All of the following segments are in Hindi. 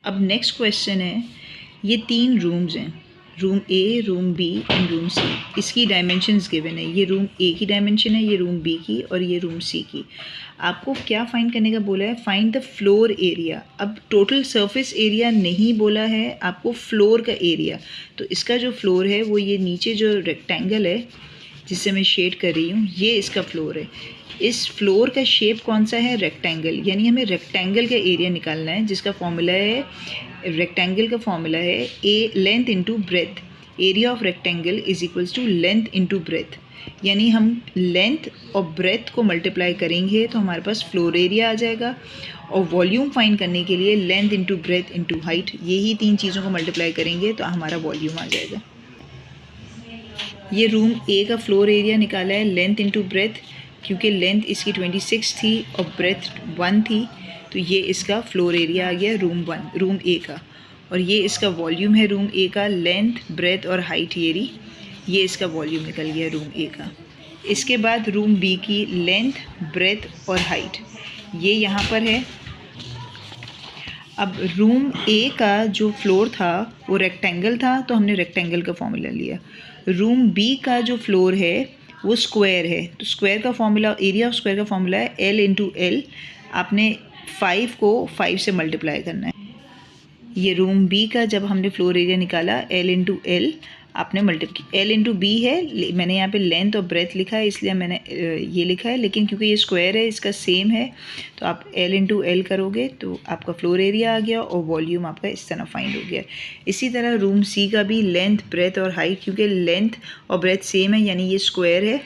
अब नेक्स्ट क्वेश्चन है, ये 3 रूम्स हैं, room A, room B and room C. इसकी डायमेंशंस गिवन है, ये रूम ए की डायमेंशन है, ये रूम बी की और ये रूम सी की। आपको क्या फाइंड करने का बोला है? Find the floor area. अब टोटल सरफेस एरिया नहीं बोला है, आपको फ्लोर का एरिया। तो इसका जो फ्लोर है वो ये नीचे जो रेक्टेंगल है जिससे मैं शेड कर रही हूँ, ये इसका फ्लोर है। इस फ्लोर का शेप कौन सा है? रेक्टेंगल। यानी हमें रेक्टेंगल का एरिया निकालना है, जिसका फॉर्मूला है, रेक्टेंगल का फॉर्मूला है a length into breadth. Area of rectangle is equals to length into breadth. यानी हम लेंथ और ब्रेथ को मल्टीप्लाई करेंगे तो हमारे पास फ्लोर एरिया आ जाएगा। और वॉल्यूम फाइंड करने के लिए length into breath into height, यही 3 चीज़ों को मल्टीप्लाई करेंगे तो हमारा वॉल्यूम आ जाएगा। ये रूम ए का फ्लोर एरिया निकाला है लेंथ इंटू ब्रेथ, क्योंकि लेंथ इसकी 26 थी और ब्रेथ 1 थी, तो ये इसका फ्लोर एरिया आ गया रूम ए का। और ये इसका वॉल्यूम है रूम ए का, लेंथ ब्रेथ और हाइट ये इसका वॉल्यूम निकल गया रूम ए का। इसके बाद रूम बी की लेंथ ब्रेथ और हाइट ये यहाँ पर है। अब रूम ए का जो फ्लोर था वो रेक्टेंगल था, तो हमने रेक्टेंगल का फॉर्मूला लिया। रूम बी का जो फ्लोर है वो स्क्वायर है, तो स्क्वायर का फॉर्मूला, एरिया ऑफ स्क्वायर का फॉर्मूला है एल इंटू एल। आपने 5 को 5 से मल्टीप्लाई करना है। ये रूम बी का जब हमने फ्लोर एरिया निकाला एल इंटू एल, आपने मल्टीप्लाई, एल इंटू बी है, मैंने यहाँ पे लेंथ और ब्रेथ लिखा है इसलिए मैंने ये लिखा है, लेकिन क्योंकि ये स्क्वायर है इसका सेम है तो आप एल इंटू एल करोगे तो आपका फ्लोर एरिया आ गया और वॉल्यूम आपका इस तरह फाइंड हो गया। इसी तरह रूम सी का भी लेंथ ब्रेथ और हाइट, क्योंकि लेंथ और ब्रेथ सेम है यानी ये स्क्वायर है,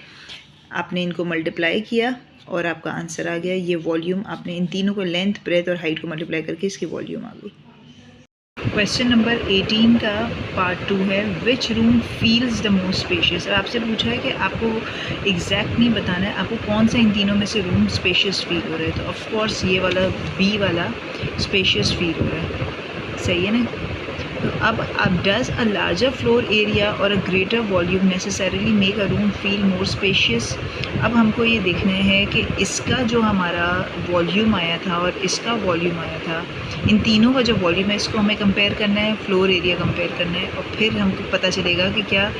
आपने इनको मल्टीप्लाई किया और आपका आंसर आ गया। ये वॉल्यूम आपने इन तीनों को, लेंथ ब्रेथ और हाइट को मल्टीप्लाई करके इसकी वॉल्यूम आ गई। क्वेश्चन नंबर 18 का पार्ट 2 है, which room feels the most spacious. और आपसे पूछा है कि आपको एग्जैक्ट नहीं बताना है, आपको कौन सा इन तीनों में से रूम स्पेशियस फील हो रहा है। तो ऑफ कोर्स ये वाला बी वाला स्पेशियस फील हो रहा है, सही है ना। तो अब does a larger floor area और a greater volume necessarily make a room feel more spacious. अब हमको ये देखना है कि इसका जो हमारा वॉल्यूम आया था और इसका वॉल्यूम आया था, इन तीनों का जो वॉल्यूम है इसको हमें कंपेयर करना है, फ्लोर एरिया कंपेयर करना है, और फिर हमको पता चलेगा कि क्या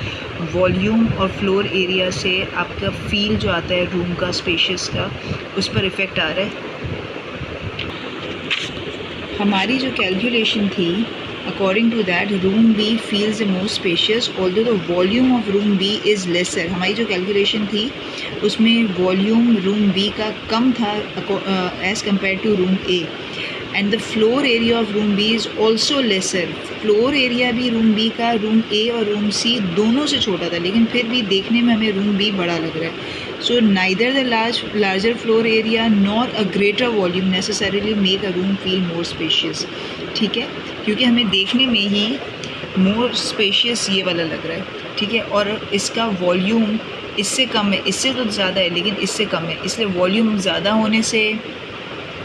वॉल्यूम और फ्लोर एरिया से आपका फील जो आता है रूम का स्पेशियस का, उस पर इफ़ेक्ट आ रहा है। हमारी जो कैलकुलेशन थी, according to that room B feels the most spacious although the volume of room B is lesser। हमारी जो कैलकुलेशन थी उसमें वॉल्यूम रूम B का कम था as compared to room A, and the floor area of room B is also lesser। Floor area भी रूम B का रूम A और रूम C दोनों से छोटा था, लेकिन फिर भी देखने में हमें रूम B बड़ा लग रहा है। So neither the larger floor area nor a greater volume necessarily make a room feel more spacious. ठीक है, क्योंकि हमें देखने में ही मोर स्पेशियस ये वाला लग रहा है, ठीक है, और इसका वॉल्यूम इससे कम है, इससे तो ज़्यादा है लेकिन इससे कम है, इसलिए वॉल्यूम ज़्यादा होने से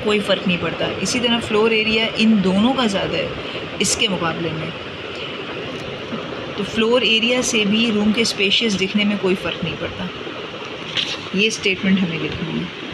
कोई फ़र्क नहीं पड़ता। इसी तरह फ्लोर एरिया इन दोनों का ज़्यादा है इसके मुकाबले में, तो फ्लोर एरिया से भी रूम के स्पेशियस दिखने में कोई फ़र्क नहीं पड़ता। ये स्टेटमेंट हमें लिखनी है।